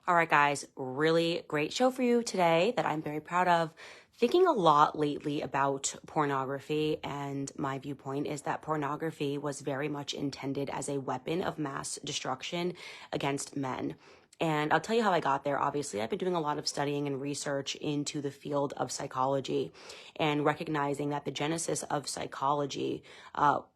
All right, guys, really great show for you today that I'm very proud of. Thinking a lot lately about pornography, and my viewpoint is that pornography was very much intended as a weapon of mass destruction against men. And I'll tell you how I got there. Obviously, I've been doing a lot of studying and research into the field of psychology and recognizing that the genesis of psychology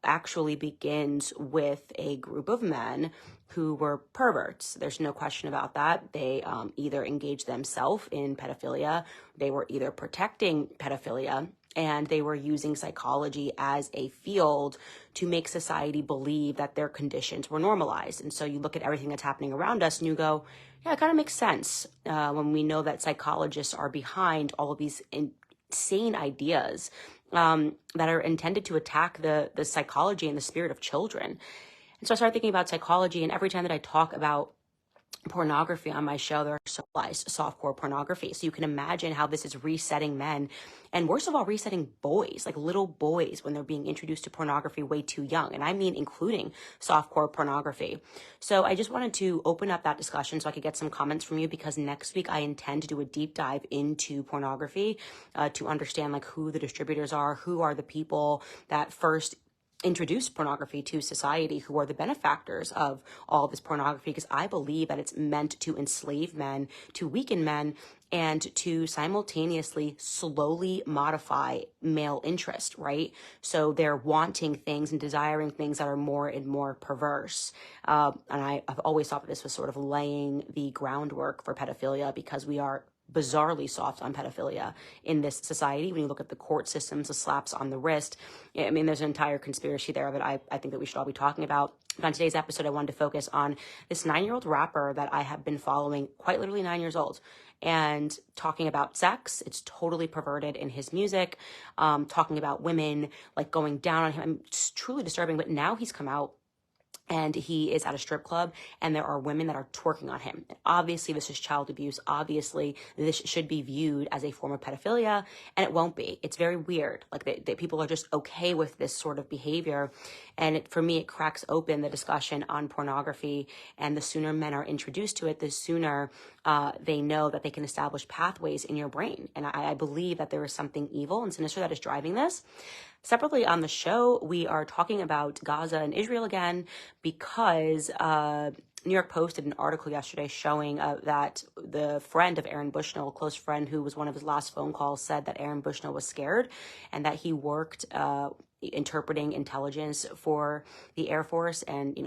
actually begins with a group of men who were perverts. There's no question about that. They either engaged themselves in pedophilia, they were either protecting pedophilia, and they were using psychology as a field to make society believe that their conditions were normalized. And so you look at everything that's happening around us and you go, yeah, it kind of makes sense when we know that psychologists are behind all of these insane ideas that are intended to attack the psychology and the spirit of children. And so I started thinking about psychology, and every time that I talk about pornography on my show, there are softcore pornography. So you can imagine how this is resetting men, and worst of all, resetting boys, like little boys, when they're being introduced to pornography way too young. And I mean, including softcore pornography. So I just wanted to open up that discussion so I could get some comments from you, because next week I intend to do a deep dive into pornography to understand like who the distributors are, who are the people that first introduce pornography to society, who are the benefactors of all this pornography, because I believe that it's meant to enslave men, to weaken men, and to simultaneously slowly modify male interest, right? So they're wanting things and desiring things that are more and more perverse. And I've always thought that this was sort of laying the groundwork for pedophilia, because we are bizarrely soft on pedophilia in this society. When you look at the court systems, the slaps on the wrist, I mean, there's an entire conspiracy there that I think that we should all be talking about. But on today's episode, I wanted to focus on this 9-year-old rapper that I have been following, quite literally 9 years old, and talking about sex. It's totally perverted in his music, talking about women, like going down on him. It's truly disturbing, but now he's come out and he is at a strip club and there are women that are twerking on him. Obviously, this is child abuse. Obviously, this should be viewed as a form of pedophilia, and it won't be. It's very weird. Like that people are just okay with this sort of behavior. And for me, it cracks open the discussion on pornography. And the sooner men are introduced to it, the sooner they know that they can establish pathways in your brain. And I believe that there is something evil and sinister that is driving this. Separately on the show, we are talking about Gaza and Israel again, because New York Post did an article yesterday showing that the friend of Aaron Bushnell, a close friend who was one of his last phone calls, said that Aaron Bushnell was scared and that he worked interpreting intelligence for the Air Force, and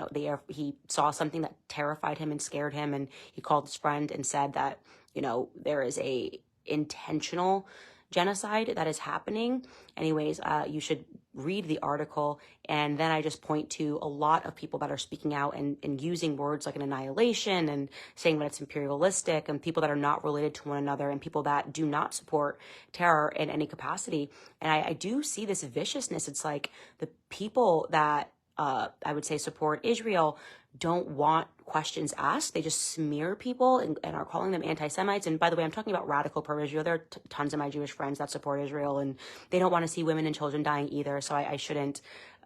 he saw something that terrified him and scared him, and he called his friend and said that there is a intentional genocide that is happening. Anyways, you should read the article. And then I just point to a lot of people that are speaking out and using words like an annihilation and saying that it's imperialistic, and people that are not related to one another, and people that do not support terror in any capacity. And I do see this viciousness. It's like the people that I would say support Israel don't want questions asked. They just smear people and are calling them anti-Semites. And by the way, I'm talking about radical pro-Israel. There are tons of my Jewish friends that support Israel, and they don't want to see women and children dying either. So I shouldn't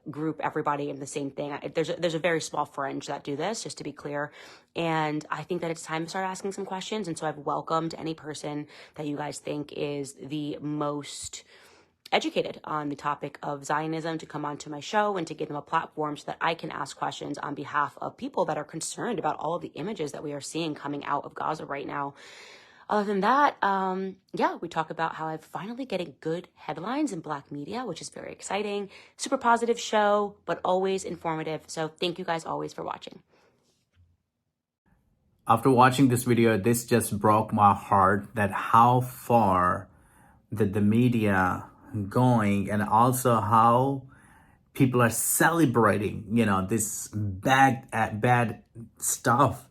group everybody in the same thing. There's a very small fringe that do this, just to be clear. And I think that it's time to start asking some questions. And so I've welcomed any person that you guys think is the most educated on the topic of Zionism to come onto my show and to give them a platform so that I can ask questions on behalf of people that are concerned about all of the images that we are seeing coming out of Gaza right now. Other than that, we talk about how I'm finally getting good headlines in Black media, which is very exciting. Super positive show, but always informative. So thank you guys always for watching. After watching this video, this just broke my heart, that how far that the media going, and also how people are celebrating this bad stuff.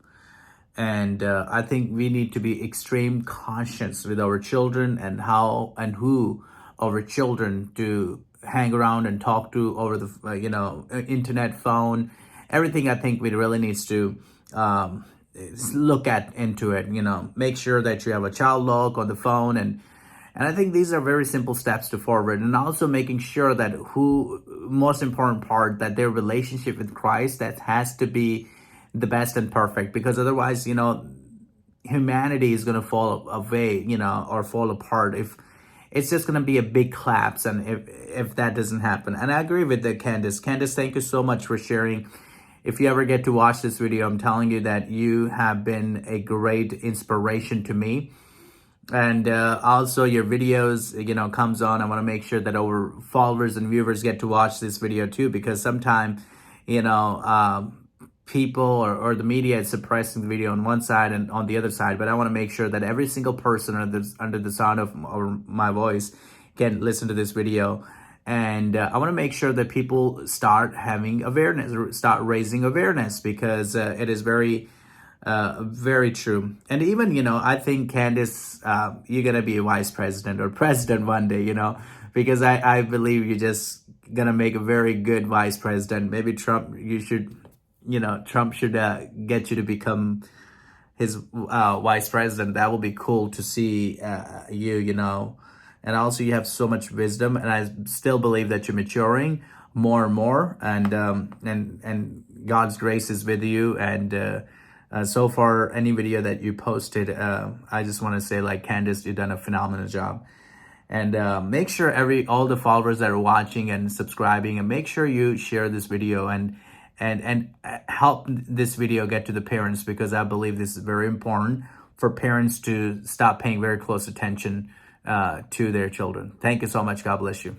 And I think we need to be extreme cautious with our children and how and who our children to hang around and talk to over the internet, phone, everything. I think we really needs to look into it. Make sure that you have a child lock on the phone, and I think these are very simple steps to forward. And also making sure that most important part, that their relationship with Christ, that has to be the best and perfect, because otherwise, humanity is going to fall away, or fall apart if it's just going to be a big collapse, and if that doesn't happen. And I agree with the Candace. Candace, thank you so much for sharing. If you ever get to watch this video, I'm telling you that you have been a great inspiration to me. And also your videos, comes on. I want to make sure that our followers and viewers get to watch this video too, because sometimes, people or the media is suppressing the video on one side and on the other side. But I want to make sure that every single person under the sound of my voice can listen to this video. And I want to make sure that people start having awareness, start raising awareness, because it is very, very true. And even, I think, Candace, you're going to be a vice president or president one day, because I believe you're just going to make a very good vice president. Maybe Trump should get you to become his vice president. That will be cool to see you. And also you have so much wisdom, and I still believe that you're maturing more and more, and God's grace is with you. And so far, any video that you posted, I just want to say, like, Candace, you've done a phenomenal job. And make sure all the followers that are watching and subscribing, and make sure you share this video and help this video get to the parents, because I believe this is very important for parents to stop paying very close attention to their children. Thank you so much. God bless you.